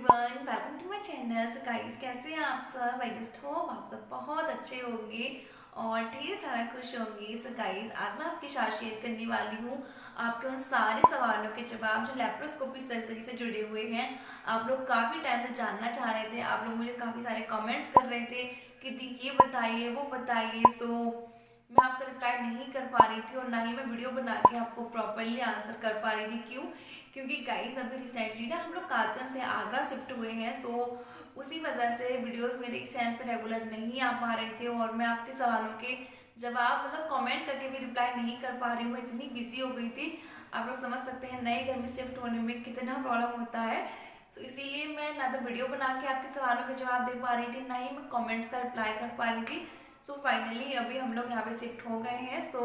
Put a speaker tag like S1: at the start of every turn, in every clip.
S1: Everyone, welcome to my channel. So guys, कैसे हैं आप सब? आई जस्ट होप आप सब बहुत अच्छे होंगे और ढेर सारा खुश होंगे। सो गाइस, आज मैं आपके साथ शेयर करने वाली हूँ आपके उन सारे सवालों के जवाब जो लैप्रोस्कोपी सर्जरी से जुड़े हुए हैं। आप लोग काफ़ी टाइम से जानना चाह रहे थे, आप लोग मुझे काफ़ी सारे कमेंट्स कर रहे थे कि दी ये बताइए वो बताइए। सो मैं आपका रिप्लाई नहीं कर पा रही थी और ना ही मैं वीडियो बना के आपको प्रॉपरली आंसर कर पा रही थी। क्यों? क्योंकि गाइस अभी रिसेंटली ना हम लोग कासगंज से आगरा शिफ्ट हुए हैं। सो उसी वजह से वीडियोस मेरे चैनल पे रेगुलर नहीं आ पा रहे थे और मैं आपके सवालों के जवाब कमेंट करके भी रिप्लाई नहीं कर पा रही हूँ, इतनी बिजी हो गई थी। आप लोग समझ सकते हैं नए घर में शिफ्ट होने में कितना प्रॉब्लम होता है। सो इसीलिए मैं ना तो वीडियो बना के आपके सवालों के जवाब दे पा रही थी, ना ही मैं कमेंट्स का रिप्लाई कर पा रही थी। सो फाइनली अभी हम लोग यहाँ पे शिफ्ट हो गए हैं। सो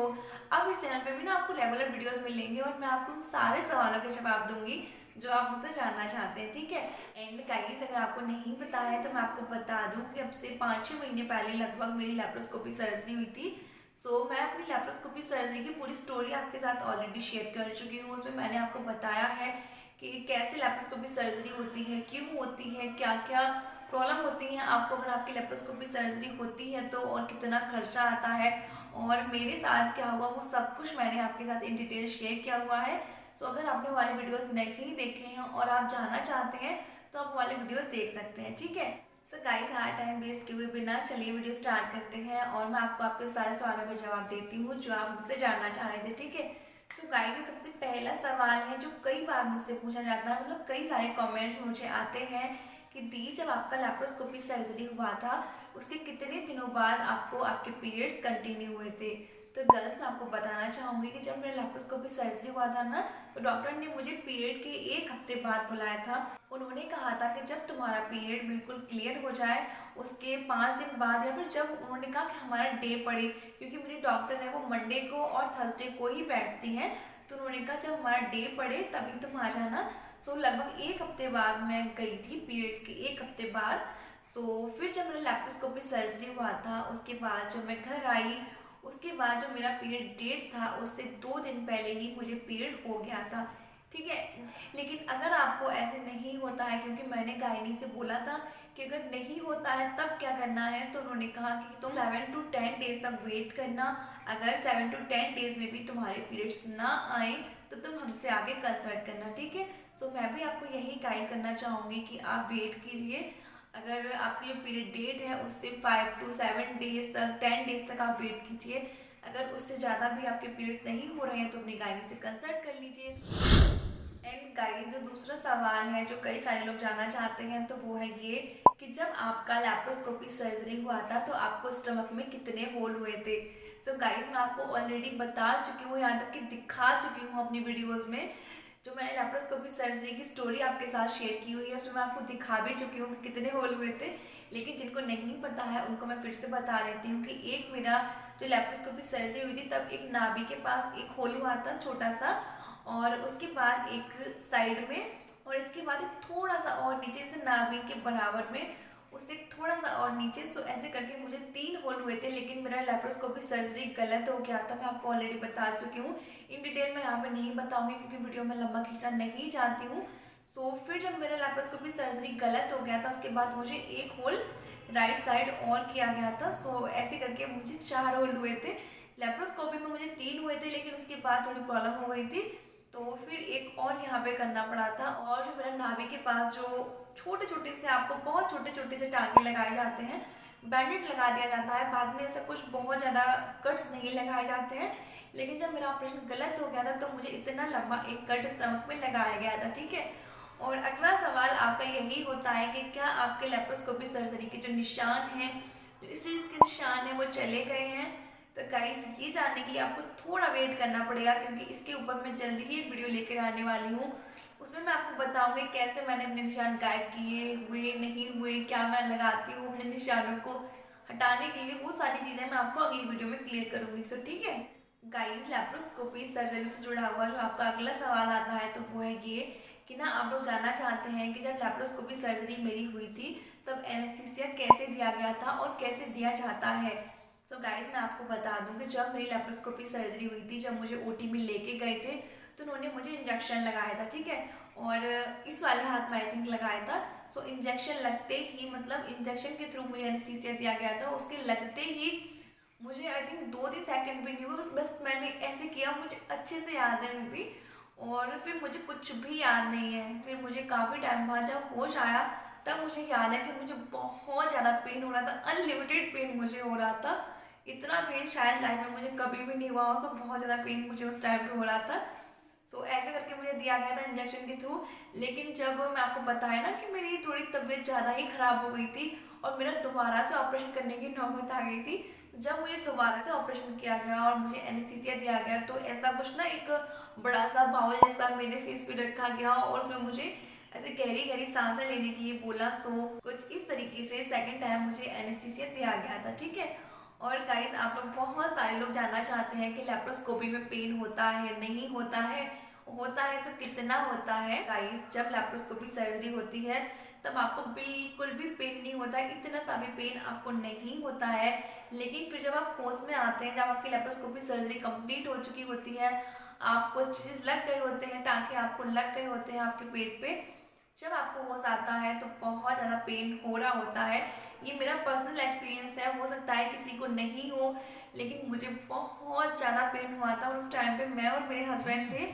S1: अब इस चैनल पे भी ना आपको रेगुलर वीडियोस मिलेंगे और मैं आपको सारे सवालों के जवाब दूंगी जो आप मुझसे जानना चाहते हैं, ठीक है। एंड गाइस, अगर आपको नहीं पता है तो मैं आपको बता दूं कि अब से 5-6 महीने पहले लगभग मेरी लैप्रोस्कोपी सर्जरी हुई थी। सो मैं अपनी लैप्रोस्कोपी सर्जरी की पूरी स्टोरी आपके साथ ऑलरेडी शेयर कर चुकी हूँ। उसमें मैंने आपको बताया है कि कैसे लैप्रोस्कोपी सर्जरी होती है, क्यों होती है, क्या क्या प्रॉब्लम होती है आपको अगर आपकी लेप्रोस्कोपी सर्जरी होती है तो, और कितना खर्चा आता है और मेरे साथ क्या हुआ, वो सब कुछ मैंने आपके साथ इन डिटेल शेयर किया हुआ है। सो अगर आपने वाले वीडियोस नहीं देखे हैं और आप जानना चाहते हैं तो आप वाले वीडियोस देख सकते हैं, ठीक है। सो गाइस, ज़्यादा टाइम वेस्ट किए हुए बिना चलिए वीडियो स्टार्ट करते हैं और मैं आपको आपके सारे सवालों के जवाब देती हूँ जो आप मुझसे जानना चाह रहे थे, ठीक है। सो गाइस, सबसे पहला सवाल है जो कई बार मुझसे पूछा जाता है, कई सारे कमेंट्स मुझे आते हैं कि दी जब आपका लैप्रोस्कोपी सर्जरी हुआ था उसके कितने दिनों बाद आपको आपके पीरियड्स कंटिन्यू हुए थे। तो गर्ल्स, मैं आपको बताना चाहूँगी कि जब मेरा लैप्रोस्कोपी सर्जरी हुआ था ना, तो डॉक्टर ने मुझे पीरियड के 1 हफ्ते बाद बुलाया था। उन्होंने कहा था कि जब तुम्हारा पीरियड बिल्कुल क्लियर हो जाए उसके 5 दिन बाद, या फिर जब उन्होंने कहा कि हमारा डे पड़े, क्योंकि मेरी डॉक्टर है वो मंडे को और थर्सडे को ही बैठती हैं। तो उन्होंने कहा जब हमारा डे पड़े तभी तुम आ जाना। सो लगभग 1 हफ्ते बाद मैं गई थी, पीरियड्स के 1 हफ्ते बाद। सो फिर जब मेरा लैप्रोस्कोपी सर्जरी हुआ था उसके बाद जब मैं घर आई, उसके बाद जो मेरा पीरियड डेट था उससे 2 दिन पहले ही मुझे पीरियड हो गया था, ठीक है। लेकिन अगर आपको ऐसे नहीं होता है, क्योंकि मैंने गायनी से बोला था कि अगर नहीं होता है तब क्या करना है, तो उन्होंने कहा कि तुम 7 to 10 डेज तक वेट करना। अगर 7 to 10 डेज में भी तुम्हारे पीरियड्स ना आए तो तुम हमसे आगे कंसल्ट करना, ठीक है। सो मैं भी आपको यही गाइड करना चाहूँगी कि आप वेट कीजिए। अगर आपकी जो पीरियड डेट है उससे 5 to 7 डेज तक, 10 डेज तक आप वेट कीजिए। अगर उससे ज़्यादा भी आपके पीरियड नहीं हो रहे हैं तो अपनी गाइनी से कंसल्ट कर लीजिए। एंड गाइस, जो दूसरा सवाल है जो कई सारे लोग जानना चाहते हैं तो वो है ये कि जब आपका लैप्रोस्कोपी सर्जरी हुआ था तो आपको स्टमक में कितने होल हुए थे। सो गाइस, मैं आपको ऑलरेडी बता चुकी हूँ, यहाँ तक कि दिखा चुकी हूँ अपनी वीडियोज़ में। जो मैंने लैप्रोस्कोपी सर्जरी की स्टोरी आपके साथ शेयर की हुई है उसमें मैं आपको दिखा भी चुकी हूँ कि कितने होल हुए थे। लेकिन जिनको नहीं पता है उनको मैं फिर से बता देती हूँ कि एक मेरा जो लैप्रोस्कोपी सर्जरी हुई थी तब एक नाभि के पास एक होल हुआ था छोटा सा, और उसके बाद एक साइड में, और इसके बाद एक थोड़ा सा और नीचे से नाभि के बराबर में, उससे थोड़ा सा और नीचे। सो ऐसे करके मुझे 3 होल हुए थे। लेकिन मेरा लैप्रोस्कोपी सर्जरी गलत हो गया था, मैं आपको ऑलरेडी बता चुकी हूँ। इन डिटेल मैं यहाँ पे नहीं बताऊंगी क्योंकि वीडियो में लंबा खींचना नहीं चाहती हूँ। सो फिर जब मेरा लैप्रोस्कोपी सर्जरी गलत हो गया था उसके बाद मुझे 1 होल राइट साइड और किया गया था। सो ऐसे करके मुझे 4 होल हुए थे। लैप्रोस्कोपी में मुझे 3 हुए थे लेकिन उसके बाद थोड़ी प्रॉब्लम हो गई थी तो फिर एक और यहाँ पे करना पड़ा था। और जो मेरा नाभि के पास जो छोटे छोटे से, आपको बहुत छोटे छोटे से टाँके लगाए जाते हैं, बैंडेड लगा दिया जाता है, बाद में ऐसा कुछ बहुत ज़्यादा कट्स नहीं लगाए जाते हैं। लेकिन जब मेरा ऑपरेशन गलत हो गया था तो मुझे इतना लंबा एक कट स्टमक में लगाया गया था, ठीक है। और अगला सवाल आपका यही होता है कि क्या आपके लेप्रोस्कोपी सर्जरी के जो निशान हैं, जो स्टेज के निशान हैं, वो चले गए हैं। तो गाइस, ये जानने के लिए आपको थोड़ा वेट करना पड़ेगा क्योंकि इसके ऊपर मैं जल्दी ही एक वीडियो लेकर आने वाली हूँ। उसमें मैं आपको बताऊंगी कैसे मैंने अपने निशान गायब किए, हुए नहीं हुए, क्या मैं लगाती हूँ अपने निशानों को हटाने के लिए, वो सारी चीज़ें मैं आपको अगली वीडियो में क्लियर करूँगी। सो ठीक है गाइस, लैप्रोस्कोपी सर्जरी से जुड़ा हुआ जो आपका अगला सवाल आता है तो वो है ये कि ना आप लोग जानना चाहते हैं कि जब लैप्रोस्कोपी सर्जरी मेरी हुई थी तब एनेस्थीसिया कैसे दिया गया था और कैसे दिया जाता है। सो गाइस, मैं आपको बता दूं कि जब मेरी लैप्रोस्कोपी सर्जरी हुई थी, जब मुझे ओटी में लेके गए थे तो उन्होंने मुझे इंजेक्शन लगाया था, ठीक है। और इस वाले हाथ में आई थिंक लगाया था। सो इंजेक्शन लगते ही, मतलब इंजेक्शन के थ्रू मुझे एनेस्थीसिया दिया गया था, उसके लगते ही मुझे आई थिंक 2-3 सेकंड भी नहीं हुआ, बस मैंने ऐसे किया, मुझे अच्छे से याद है अभी भी। और फिर मुझे कुछ भी याद नहीं है। फिर मुझे काफ़ी टाइम बाद जब होश आया तब मुझे याद है कि मुझे बहुत ज़्यादा पेन हो रहा था, अनलिमिटेड पेन मुझे हो रहा था। इतना पेन शायद लाइफ में मुझे कभी भी नहीं हुआ हो। सो बहुत ज़्यादा पेन मुझे उस टाइम पे हो रहा था। सो ऐसे करके मुझे दिया गया था इंजेक्शन के थ्रू। लेकिन जब मैं आपको बताया ना कि मेरी थोड़ी तबीयत ज़्यादा ही ख़राब हो गई थी और मेरा दोबारा से ऑपरेशन करने की नौबत आ गई थी, जब मुझे दोबारा से ऑपरेशन किया गया और मुझे एनेस्थीसिया दिया गया, तो ऐसा कुछ ना, एक बड़ा सा बाउल जैसा मेरे फेस पे रखा गया और उसमें मुझे ऐसे गहरी गहरी सांसें लेने के लिए बोला। सो कुछ इस तरीके से सेकंड टाइम मुझे एनेस्थीसिया दिया गया था, ठीक है। और गाइस, आप लोग बहुत सारे लोग जानना चाहते हैं कि लेप्रोस्कोपी में पेन होता है नहीं होता है, होता है तो कितना होता है। गाइस, जब लेप्रोस्कोपी सर्जरी होती है तब आपको बिल्कुल भी पेन नहीं होता है, इतना सा भी पेन आपको नहीं होता है। लेकिन फिर जब आप होश में आते हैं, जब आपकी लेप्रोस्कोपी सर्जरी कंप्लीट हो चुकी होती है, आपको स्टिचेस लग गए होते हैं, टाँके आपको लग गए होते हैं आपके पेट पे, जब आपको होश आता है तो बहुत ज़्यादा पेन हो रहा होता है। ये मेरा पर्सनल एक्सपीरियंस है, हो सकता है किसी को नहीं हो, लेकिन मुझे बहुत ज़्यादा पेन हुआ था। और उस टाइम पे मैं और मेरे हस्बैंड थे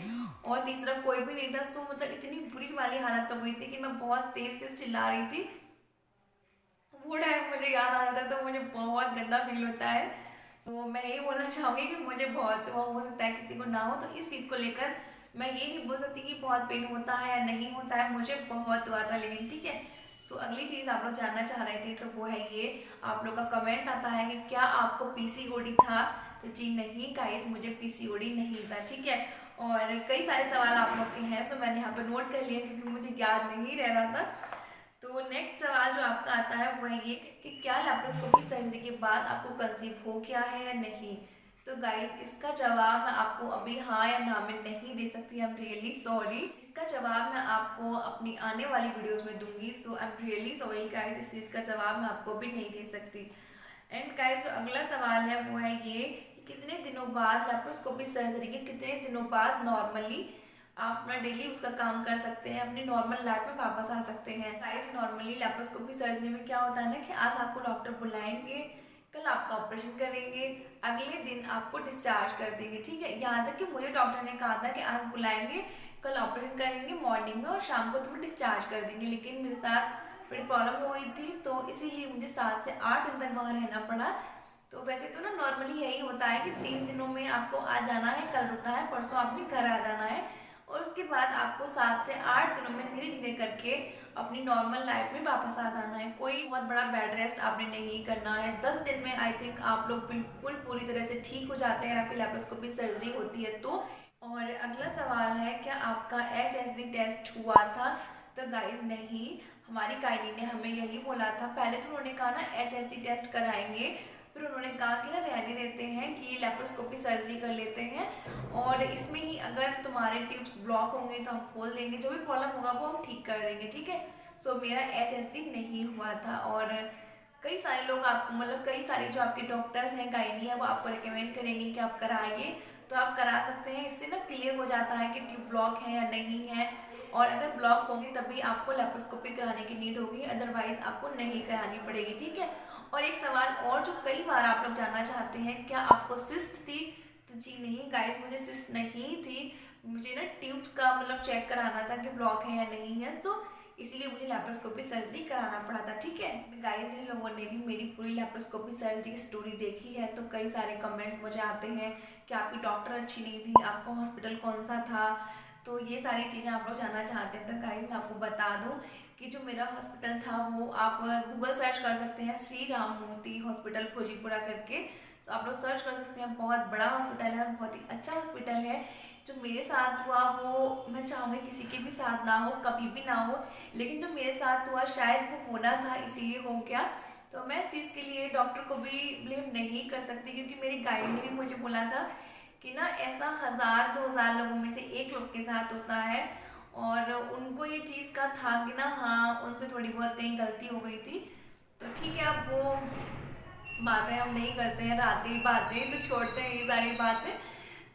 S1: और तीसरा कोई भी नहीं था। सो मतलब इतनी बुरी वाली हालत हो गई थी कि मैं बहुत तेज तेज चिल्ला रही थी। वो टाइम मुझे याद आ जाता है तो मुझे बहुत गंदा फील होता है। सो मैं यही बोलना चाहूँगी कि मुझे बहुत, वो हो सकता है किसी को ना हो, तो इस चीज़ को लेकर मैं ये नहीं बोल सकती कि बहुत पेन होता है या नहीं होता है, मुझे बहुत हुआ था। लेकिन ठीक है। सो अगली चीज़ आप लोग जानना चाह रहे थे तो वो है ये, आप लोग का कमेंट आता है कि क्या आपको पीसीओडी था। तो जी नहीं गाइस, मुझे पीसीओडी नहीं था, ठीक है। और कई सारे सवाल आप लोग के हैं, सो मैंने यहाँ पर नोट कर लिया क्योंकि मुझे याद नहीं रह रहा था। तो नेक्स्ट सवाल जो आपका आता है वो है ये कि क्या लेप्रोस्कोपी सर्जरी के बाद आपको कंसीव हो गया है या नहीं। तो गाइस, इसका जवाब मैं आपको अभी हाँ या ना में नहीं दे सकती। आई एम रियली सॉरी। इसका जवाब मैं आपको अपनी आने वाली वीडियोस में दूंगी। So I am really sorry guys, इस चीज़ का जवाब मैं आपको भी नहीं दे सकती। एंड गाइस, जो अगला सवाल है वो है ये कि कितने दिनों बाद, लेप्रोस्कोपी सर्जरी के कितने दिनों बाद नॉर्मली आप अपना डेली उसका काम कर सकते हैं, अपनी नॉर्मल लाइफ में वापस आ सकते हैं। गाइस, नॉर्मली लेप्रोस्कोपी सर्जरी में क्या होता है ना कि आज आपको डॉक्टर बुलाएंगे, कल आपका ऑपरेशन करेंगे, अगले दिन आपको डिस्चार्ज कर देंगे, ठीक है। यहाँ तक कि मुझे डॉक्टर ने कहा था कि आज बुलाएंगे, कल ऑपरेशन करेंगे मॉर्निंग में और शाम को तुम्हें डिस्चार्ज कर देंगे। लेकिन मेरे साथ बड़ी प्रॉब्लम हो गई थी, तो इसीलिए मुझे 7 से 8 दिन तक वहाँ रहना पड़ा। तो वैसे तो ना नॉर्मली यही होता है कि 3 दिनों में आपको आ जाना है, कल रुकना है, परसों आपने घर आ जाना है, और उसके बाद आपको 7 से 8 दिनों में धीरे धीरे करके अपनी नॉर्मल लाइफ में वापस आ जाना है। कोई बहुत बड़ा बेड रेस्ट आपने नहीं करना है। 10 दिन में आई थिंक आप लोग बिल्कुल पूरी तरह से ठीक हो जाते हैं अगर आपकी लेप्रोस्कोपी सर्जरी होती है तो। और अगला सवाल है, क्या आपका HSG टेस्ट हुआ था। तो गाइज नहीं, हमारी गाइनी ने हमें यही बोला था। पहले तो उन्होंने कहा ना HSG टेस्ट कराएंगे, फिर उन्होंने कहा कि ना रहने देते हैं कि लेप्रोस्कोपी सर्जरी कर लेते हैं और इसमें ही अगर तुम्हारे ट्यूब्स ब्लॉक होंगे तो हम खोल देंगे, जो भी प्रॉब्लम होगा वो हम ठीक कर देंगे, ठीक है। सो मेरा HSG नहीं हुआ था। और कई सारे लोग आपको, मतलब कई सारे जो आपके डॉक्टर्स हैं, गाइनी है, वो आपको रिकमेंड करेंगे कि आप कराइए, तो आप करा सकते हैं। इससे ना क्लियर हो जाता है कि ट्यूब ब्लॉक है या नहीं है, और अगर ब्लॉक होंगे तभी आपको लेप्रोस्कोपी कराने की नीड होगी, अदरवाइज आपको नहीं करानी पड़ेगी, ठीक है। और एक सवाल और जो कई बार आप लोग जानना चाहते हैं, क्या आपको सिस्ट थी। तो जी नहीं गाइस, मुझे सिस्ट नहीं थी। मुझे ना ट्यूब्स का मतलब चेक कराना था कि ब्लॉक है या नहीं है, तो इसीलिए मुझे लेप्रोस्कोपी सर्जरी कराना पड़ा था, ठीक है। गाइस, इन लोगों ने भी मेरी पूरी लेप्रोस्कोपी सर्जरी की स्टोरी देखी है, तो कई सारे कमेंट्स मुझे आते हैं कि आपकी डॉक्टर अच्छी नहीं थी, आपका हॉस्पिटल कौन सा था, तो ये सारी चीज़ें आप लोग जानना चाहते हैं। तो गाइस, मैं आपको बता दूं कि जो मेरा हॉस्पिटल था वो आप गूगल सर्च कर सकते हैं, श्री राम मूर्ति हॉस्पिटल फौजीपुरा करके। तो आप लोग सर्च कर सकते हैं, बहुत बड़ा हॉस्पिटल है, बहुत ही अच्छा हॉस्पिटल है। जो मेरे साथ हुआ वो मैं चाहूँगी किसी के भी साथ ना हो, कभी भी ना हो, लेकिन जो मेरे साथ हुआ शायद वो होना था, इसीलिए हो गया। तो मैं इस चीज़ के लिए डॉक्टर को भी ब्लेम नहीं कर सकती, क्योंकि मेरी गाइड ने भी मुझे बोला था कि ना ऐसा 1000-2000 लोगों में से एक लोग के साथ होता है, और उनको ये चीज़ का था कि ना हाँ, उनसे थोड़ी बहुत कहीं गलती हो गई थी। तो ठीक है, अब वो बातें हम नहीं करते हैं, रातें बातें तो छोड़ते हैं ये सारी बातें।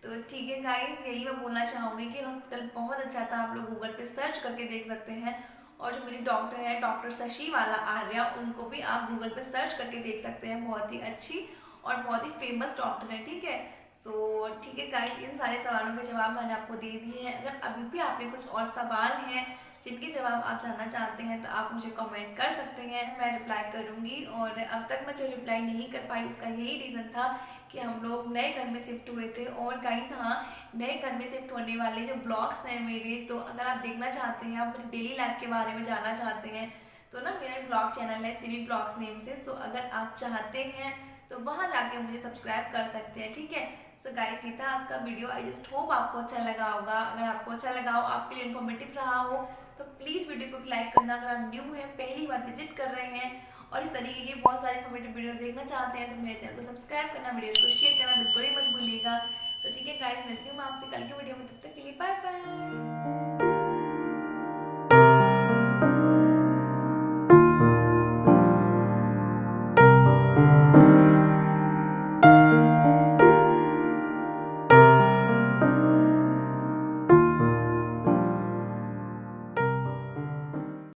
S1: तो ठीक है गाइस, यही मैं बोलना चाहूँगी कि हॉस्पिटल बहुत अच्छा था, आप लोग गूगल पे सर्च करके देख सकते हैं। और जो मेरी डॉक्टर है डॉक्टर शशि वाला आर्या, उनको भी आप गूगल पे सर्च करके देख सकते हैं, बहुत ही अच्छी और बहुत ही फेमस डॉक्टर है, ठीक है। सो ठीक है गाइस, इन सारे सवालों के जवाब मैंने आपको दे दिए हैं। अगर अभी भी आपके कुछ और सवाल हैं जिनके जवाब आप जानना चाहते हैं तो आप मुझे कमेंट कर सकते हैं, मैं रिप्लाई करूँगी। और अब तक मैं जो रिप्लाई नहीं कर पाई उसका यही रीज़न था कि हम लोग नए घर में शिफ्ट हुए थे। और गाइस हाँ, नए घर में शिफ्ट होने वाले जो ब्लॉग्स हैं मेरे, तो अगर आप देखना चाहते हैं, आप मेरी डेली लाइफ के बारे में जानना चाहते हैं, तो ना मेरा एक ब्लॉग चैनल है सिमी ब्लॉग्स नेम से। सो अगर आप चाहते हैं तो वहाँ जाके मुझे सब्सक्राइब कर सकते हैं, ठीक है। सो गाइस, ये था आज का वीडियो। आई जस्ट होप आपको अच्छा लगा होगा। अगर आपको अच्छा लगा हो, आपके लिए इन्फॉर्मेटिव रहा हो, तो प्लीज़ वीडियो को लाइक करना। अगर आप न्यू हैं, पहली बार विजिट कर रहे हैं और इस तरीके की बहुत सारे इन्फॉर्मेटिव वीडियोस देखना चाहते हैं, तो मेरे चैनल को सब्सक्राइब करना, वीडियोस को शेयर करना बिल्कुल ही मत भूलिएगा। सो ठीक है गाइस, मिलती हूँ मैं आपसे कल के वीडियो में, तब तक के लिए बाय बाय।